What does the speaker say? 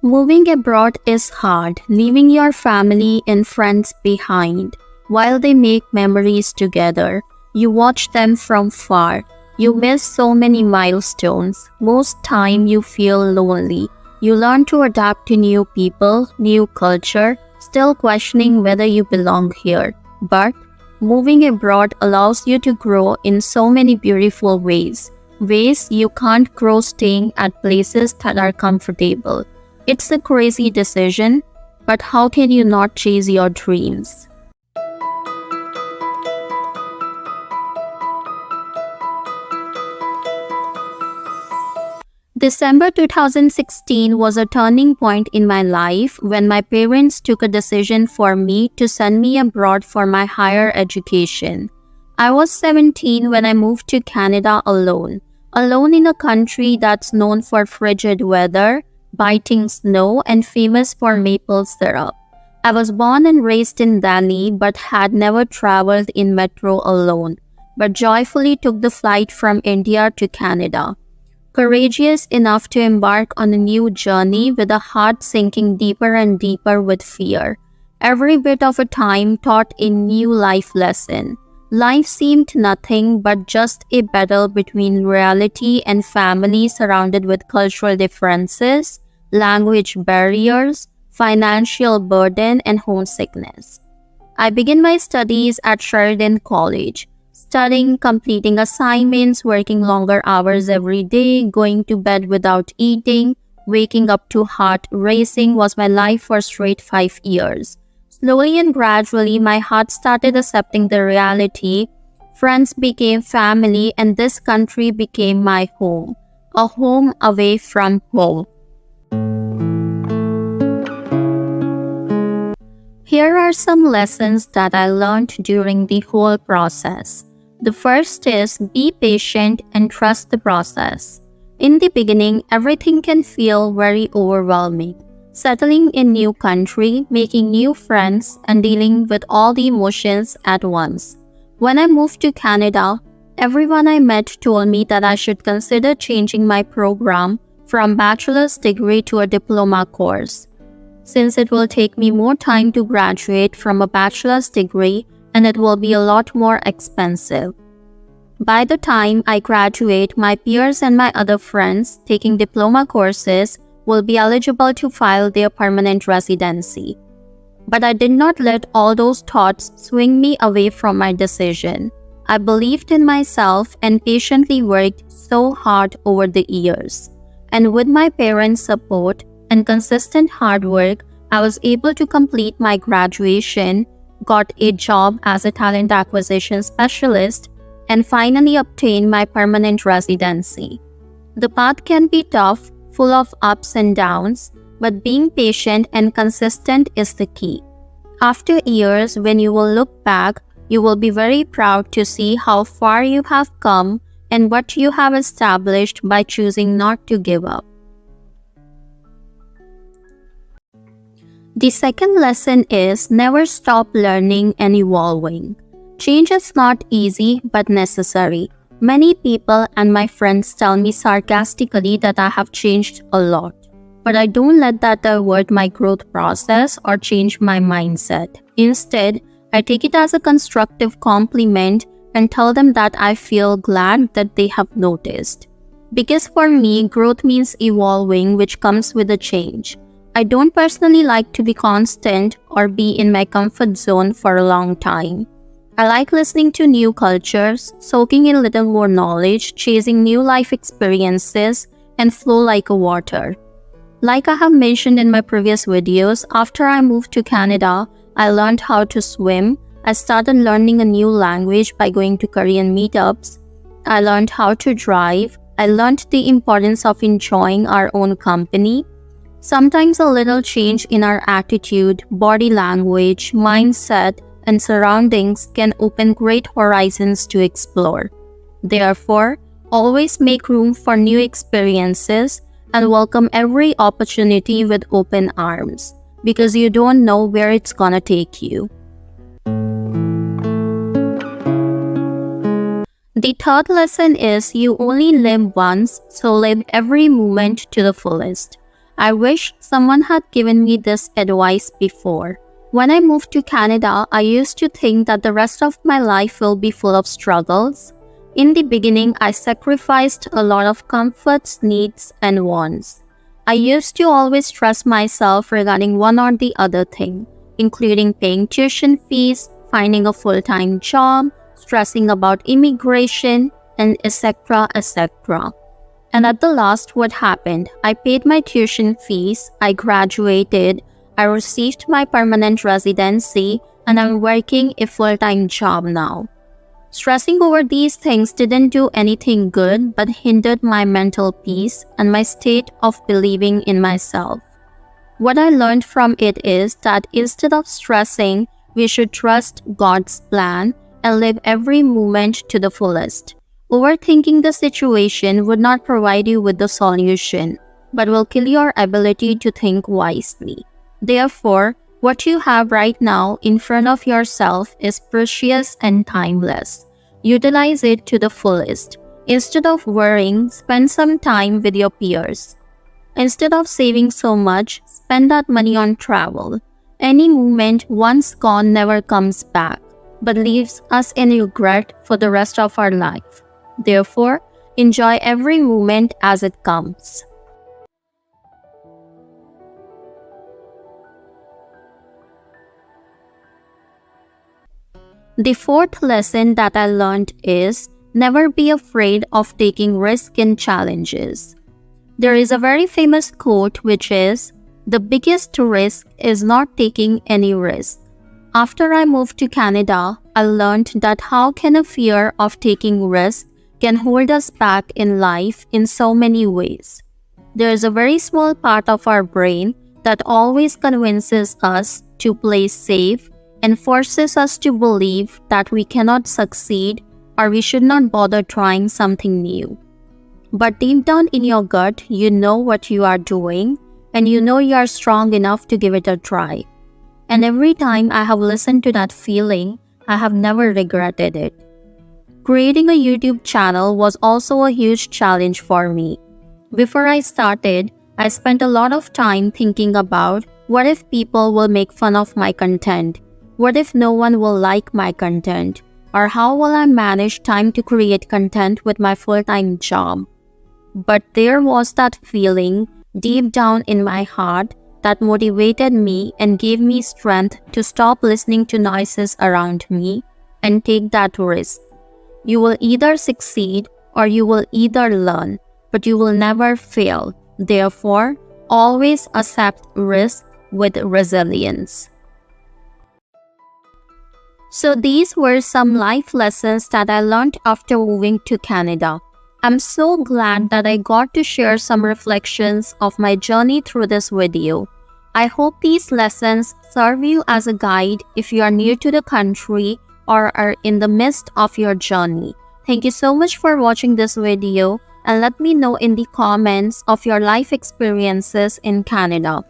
Moving abroad is hard, leaving your family and friends behind. While they make memories together, you watch them from far. You miss so many milestones. Most time you feel lonely. You learn to adapt to new people, new culture, still questioning whether you belong here. But moving abroad allows you to grow in so many beautiful ways. Ways you can't grow staying at places that are comfortable. It's a crazy decision, but how can you not chase your dreams? December 2016 was a turning point in my life when my parents took a decision for me to send me abroad for my higher education. I was 17 when I moved to Canada alone in a country that's known for frigid weather, biting snow, and famous for maple syrup. I was born and raised in Delhi but had never traveled in metro alone, but joyfully took the flight from India to Canada. Courageous enough to embark on a new journey with a heart sinking deeper and deeper with fear. Every bit of a time taught a new life lesson. Life seemed nothing but just a battle between reality and family surrounded with cultural differences, language barriers, financial burden, and homesickness. I began my studies at Sheridan College, studying, completing assignments, working longer hours every day, going to bed without eating, waking up to heart racing was my life for straight 5 years. Slowly and gradually, my heart started accepting the reality. Friends became family, and this country became my home, a home away from home. Here are some lessons that I learned during the whole process. The first is be patient and trust the process. In the beginning, everything can feel very overwhelming. Settling in new country, making new friends, and dealing with all the emotions at once. When I moved to Canada, everyone I met told me that I should consider changing my program from bachelor's degree to a diploma course, since it will take me more time to graduate from a bachelor's degree and it will be a lot more expensive. By the time I graduate, my peers and my other friends taking diploma courses will be eligible to file their permanent residency. But I did not let all those thoughts swing me away from my decision. I believed in myself and patiently worked so hard over the years. And with my parents' support and consistent hard work, I was able to complete my graduation, got a job as a talent acquisition specialist, and finally obtained my permanent residency. The path can be tough, full of ups and downs, but being patient and consistent is the key. After years, when you will look back, you will be very proud to see how far you have come and what you have established by choosing not to give up. The second lesson is never stop learning and evolving. Change is not easy but necessary. Many people and my friends tell me sarcastically that I have changed a lot. But I don't let that divert my growth process or change my mindset. Instead, I take it as a constructive compliment and tell them that I feel glad that they have noticed. Because for me, growth means evolving, which comes with a change. I don't personally like to be constant or be in my comfort zone for a long time. I like listening to new cultures, soaking in a little more knowledge, chasing new life experiences, and flow like a water. Like I have mentioned in my previous videos, after I moved to Canada, I learned how to swim. I started learning a new language by going to Korean meetups. I learned how to drive. I learned the importance of enjoying our own company. Sometimes a little change in our attitude, body language, mindset, and surroundings can open great horizons to explore. Therefore, always make room for new experiences and welcome every opportunity with open arms, because you don't know where it's gonna take you. The third lesson is you only live once, so live every moment to the fullest. I wish someone had given me this advice before. When I moved to Canada, I used to think that the rest of my life will be full of struggles. In the beginning, I sacrificed a lot of comforts, needs, and wants. I used to always stress myself regarding one or the other thing, including paying tuition fees, finding a full-time job, stressing about immigration, and etc. etc. And at the last, what happened? I paid my tuition fees, I graduated, I received my permanent residency, and I'm working a full-time job now. Stressing over these things didn't do anything good but hindered my mental peace and my state of believing in myself. What I learned from it is that instead of stressing, we should trust God's plan and live every moment to the fullest. Overthinking the situation would not provide you with the solution, but will kill your ability to think wisely. Therefore, what you have right now in front of yourself is precious and timeless. Utilize it to the fullest. Instead of worrying, spend some time with your peers. Instead of saving so much, spend that money on travel. Any moment once gone never comes back, but leaves us in regret for the rest of our life. Therefore, enjoy every moment as it comes. The fourth lesson that I learned is never be afraid of taking risk in challenges. There is a very famous quote which is, "The biggest risk is not taking any risk." After I moved to Canada, I learned that how can a fear of taking risk can hold us back in life in so many ways. There is a very small part of our brain that always convinces us to play safe and forces us to believe that we cannot succeed or we should not bother trying something new. But deep down in your gut, you know what you are doing and you know you are strong enough to give it a try. And every time I have listened to that feeling, I have never regretted it. Creating a YouTube channel was also a huge challenge for me. Before I started, I spent a lot of time thinking about what if people will make fun of my content? What if no one will like my content? Or how will I manage time to create content with my full-time job? But there was that feeling deep down in my heart that motivated me and gave me strength to stop listening to noises around me and take that risk. You will either succeed or you will either learn, but you will never fail. Therefore, always accept risk with resilience. So these were some life lessons that I learned after moving to Canada. I'm so glad that I got to share some reflections of my journey through this video. I hope these lessons serve you as a guide if you are new to the country or are in the midst of your journey. Thank you so much for watching this video and let me know in the comments of your life experiences in Canada.